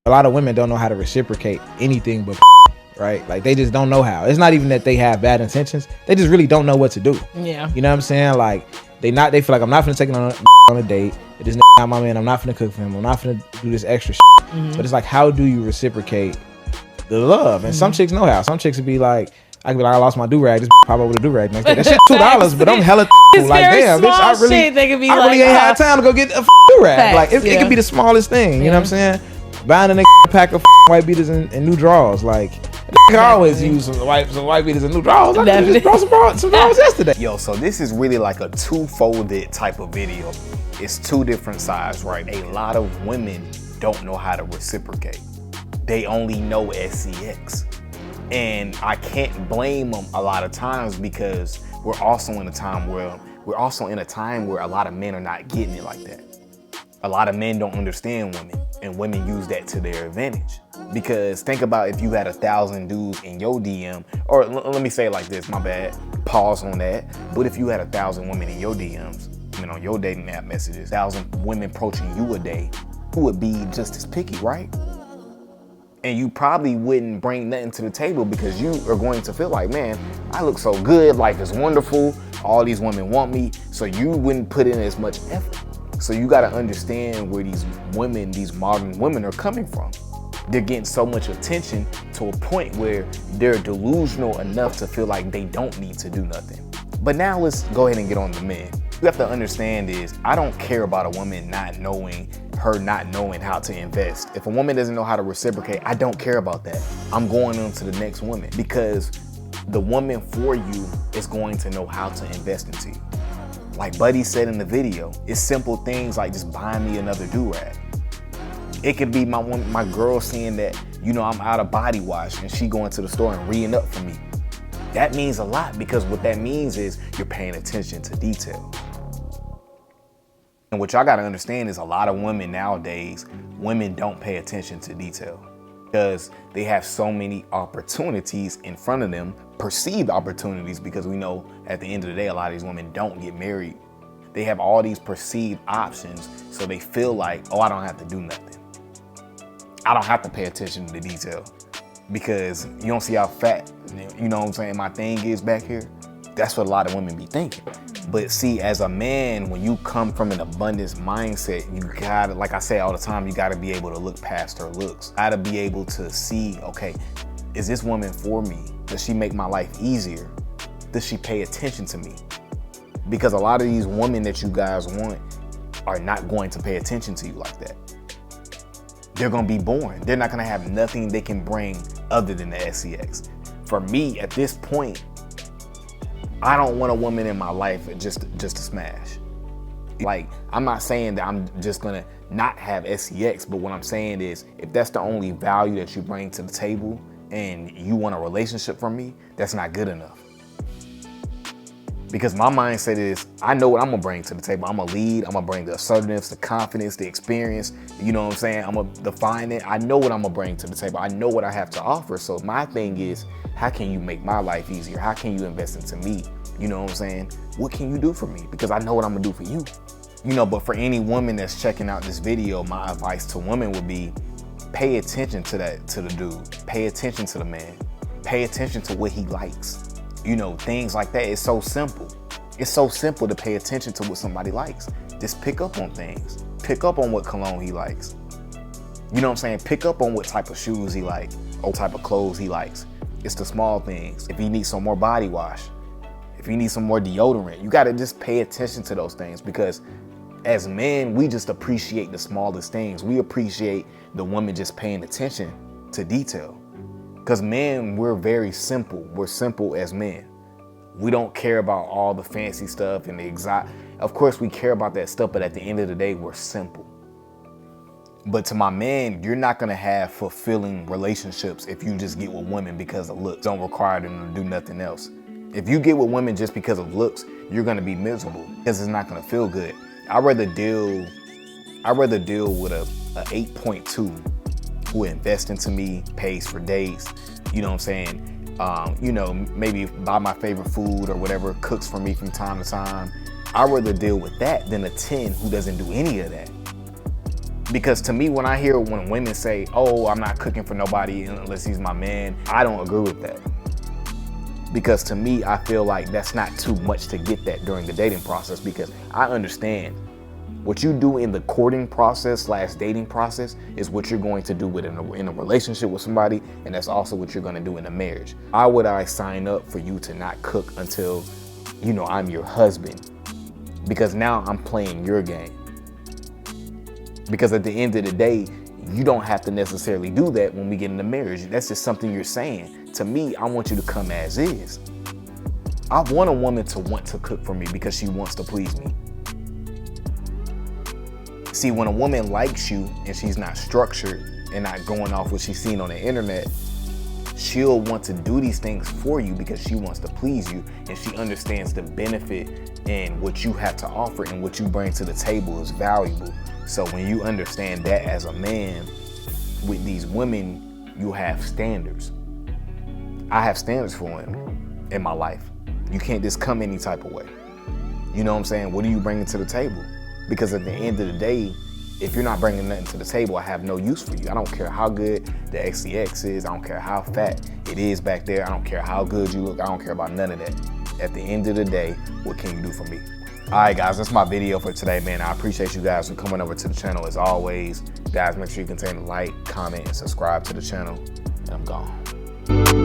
A lot of women don't know how to reciprocate anything but right? Like they just don't know how. It's not even that they have bad intentions. They just really don't know what to do. Yeah. You know what I'm saying? Like they feel like I'm not finna take it on a date. If this not my man, I'm not finna cook for him. I'm not finna do this extra shit. Mm-hmm. But it's like, how do you reciprocate the love? And some chicks know how. Some chicks would be like, I could be like, I lost my do-rag, just pop over the do-rag next day. That shit $2, but I'm hella it's like, damn, bitch, I really ain't had time to go get a do-rag. Like, it could be the smallest thing, you know what I'm saying? Buying a nigga a pack of white beaters and new drawers. Like, I could always use some white beaters and new drawers. I just brought some drawers yesterday. Yo, so this is really like a two-folded type of video. It's two different sides, right? A lot of women don't know how to reciprocate. They only know SCX. And I can't blame them a lot of times because we're also in a time where a lot of men are not getting it like that. A lot of men don't understand women, and women use that to their advantage. Because think about if you had 1,000 dudes in your DM, or let me say it like this, my bad, pause on that. But if you had 1,000 women in your DMs, on your dating app messages, 1,000 women approaching you a day, who would be just as picky, right? And you probably wouldn't bring nothing to the table because you are going to feel like, man, I look so good, life is wonderful, all these women want me, so you wouldn't put in as much effort. So you gotta understand where these women, these modern women are coming from. They're getting so much attention to a point where they're delusional enough to feel like they don't need to do nothing. But now let's go ahead and get on the men. You have to understand is, I don't care about a woman not knowing how to invest. If a woman doesn't know how to reciprocate, I don't care about that. I'm going on to the next woman because the woman for you is going to know how to invest into you. Like Buddy said in the video, it's simple things like just buying me another do-rag. It could be my girl saying that, I'm out of body wash and she going to the store and re-ing up for me. That means a lot because what that means is you're paying attention to detail. And what y'all gotta understand is a lot of women nowadays, women don't pay attention to detail because they have so many opportunities in front of them, perceived opportunities, because we know at the end of the day, a lot of these women don't get married. They have all these perceived options, so they feel like, oh, I don't have to do nothing. I don't have to pay attention to the detail because you don't see how fat, my thing is back here. That's what a lot of women be thinking. But see, as a man, when you come from an abundance mindset, you gotta, like I say all the time, you gotta be able to look past her looks. Gotta be able to see, okay, is this woman for me? Does she make my life easier? Does she pay attention to me? Because a lot of these women that you guys want are not going to pay attention to you like that. They're gonna be boring. They're not gonna have nothing they can bring other than the SCX. For me, at this point, I don't want a woman in my life just to smash. Like, I'm not saying that I'm just gonna not have SCX, but what I'm saying is, if that's the only value that you bring to the table and you want a relationship from me, that's not good enough. Because my mindset is, I know what I'm gonna bring to the table. I'm gonna lead, I'm gonna bring the assertiveness, the confidence, the experience, you know what I'm saying? I'm gonna define it. I know what I'm gonna bring to the table. I know what I have to offer. So my thing is, how can you make my life easier? How can you invest into me? You know what I'm saying? What can you do for me? Because I know what I'm gonna do for you. But for any woman that's checking out this video, my advice to women would be, pay attention to the dude. Pay attention to the man. Pay attention to what he likes. Things like that. It's so simple. It's so simple to pay attention to what somebody likes. Just pick up on things. Pick up on what cologne he likes. You know what I'm saying? Pick up on what type of shoes he likes, or type of clothes he likes. It's the small things. If he needs some more body wash, if he needs some more deodorant, you gotta just pay attention to those things, because as men, we just appreciate the smallest things. We appreciate the woman just paying attention to detail. Because men, we're very simple. We're simple as men. We don't care about all the fancy stuff and the exotic. Of course, we care about that stuff, but at the end of the day, we're simple. But to my man, you're not gonna have fulfilling relationships if you just get with women because of looks. Don't require them to do nothing else. If you get with women just because of looks, you're gonna be miserable because it's not gonna feel good. I'd rather deal with a 8.2 who invest into me, pays for dates, you know what I'm saying? Maybe buy my favorite food or whatever, cooks for me from time to time. I'd rather deal with that than a 10 who doesn't do any of that. Because to me, when I hear when women say, oh, I'm not cooking for nobody unless he's my man, I don't agree with that. Because to me, I feel like that's not too much to get that during the dating process, because I understand what you do in the courting process / dating process is what you're going to do in a relationship with somebody, and that's also what you're going to do in a marriage. Why would I sign up for you to not cook until, you know, I'm your husband? Because now I'm playing your game. Because at the end of the day, you don't have to necessarily do that when we get into marriage. That's just something you're saying. To me, I want you to come as is. I want a woman to want to cook for me because she wants to please me. See, when a woman likes you and she's not structured and not going off what she's seen on the internet, she'll want to do these things for you because she wants to please you, and she understands the benefit and what you have to offer and what you bring to the table is valuable. So when you understand that as a man, with these women, you have standards. I have standards for women in my life. You can't just come any type of way. You know what I'm saying? What are you bringing to the table? Because at the end of the day, if you're not bringing nothing to the table, I have no use for you. I don't care how good the XCX is. I don't care how fat it is back there. I don't care how good you look. I don't care about none of that. At the end of the day, what can you do for me? All right, guys, that's my video for today, man. I appreciate you guys for coming over to the channel as always. Guys, make sure you continue to like, comment, and subscribe to the channel. And I'm gone.